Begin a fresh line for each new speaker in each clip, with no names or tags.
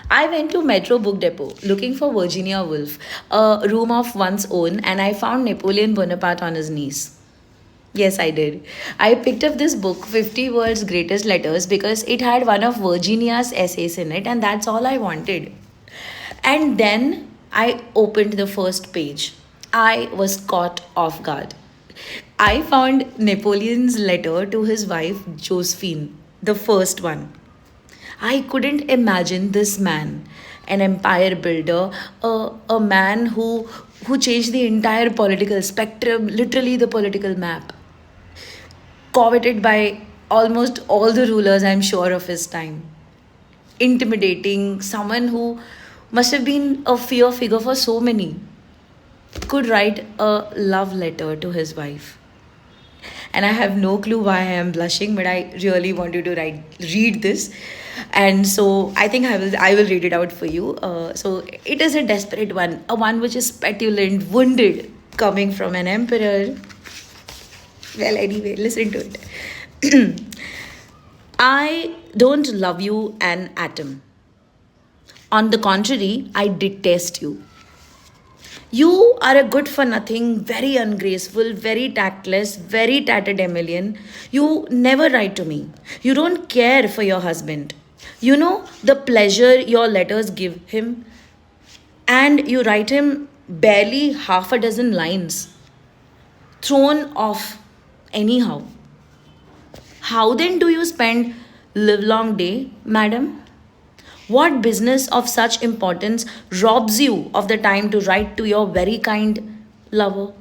I went to Metro Book Depot looking for Virginia Woolf, a room of one's own, and I found Napoleon Bonaparte on his knees. Yes, I did. I picked up this book, 50 World's Greatest Letters, because it had one of Virginia's essays in it, and that's all I wanted. And then I opened the first page. I was caught off guard. I found Napoleon's letter to his wife, Josephine, the first one. I couldn't imagine this man, an empire builder, a man who changed the entire political spectrum, literally the political map, coveted by almost all the rulers, I'm sure, of his time. Intimidating, someone who must have been a fear figure for so many, could write a love letter to his wife. And I have no clue why I am blushing, but I really want you to read this. And so I think I will read it out for you. So it is a desperate one, a one which is petulant, wounded, coming from an emperor. Well, anyway, listen to it. I don't love you an atom. On the contrary, I detest you. You are a good for nothing, very ungraceful, very tactless, very tatterdemalion. You never write to me. You don't care for your husband. You know the pleasure your letters give him, and you write him barely half a dozen lines, thrown off anyhow. How then do you spend livelong day, madam? What business of such importance robs you of the time to write to your very kind lover?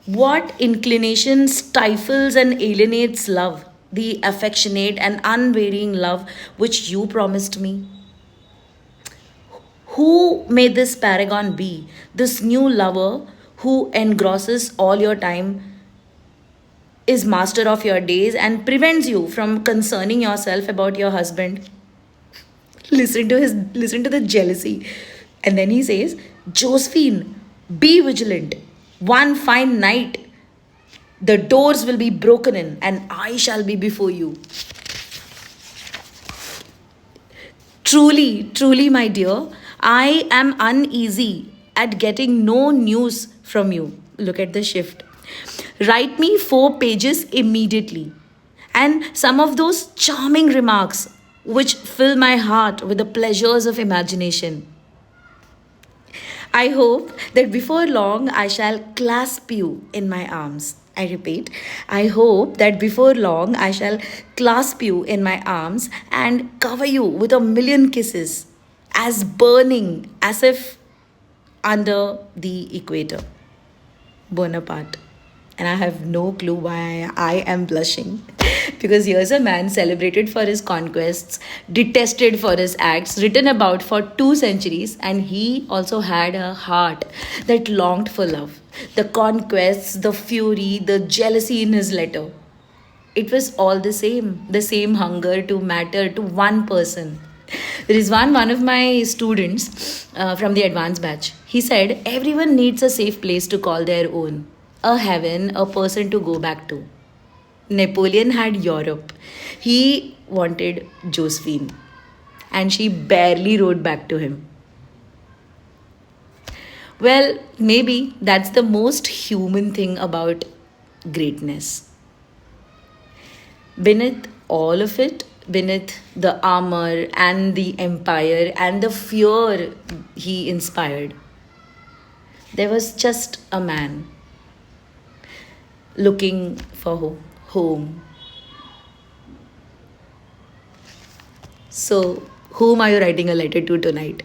What inclination stifles and alienates love, the affectionate and unvarying love which you promised me? Who may this paragon be, this new lover who engrosses all your time, is master of your days, and prevents you from concerning yourself about your husband? Listen to the jealousy. And then he says, Josephine, be vigilant. One fine night, the doors will be broken in, and I shall be before you. Truly, truly, my dear, I am uneasy at getting no news from you. Look at the shift. Write me 4 pages immediately. And some of those charming remarks which fill my heart with the pleasures of imagination. I hope that before long I shall clasp you in my arms. I repeat, I hope that before long I shall clasp you in my arms and cover you with a million kisses, as burning as if under the equator. Bonaparte. And I have no clue why I am blushing. Because here's a man celebrated for his conquests, detested for his acts, written about for 2 centuries, and he also had a heart that longed for love. The conquests, the fury, the jealousy in his letter. It was all the same hunger to matter to one person. There is one of my students from the advanced batch. He said, everyone needs a safe place to call their own, a heaven, a person to go back to. Napoleon had Europe. He wanted Josephine, and she barely wrote back to him. Well, maybe that's the most human thing about greatness. Beneath all of it, beneath the armor and the empire and the fear he inspired, there was just a man looking for home. So, whom are you writing a letter to tonight?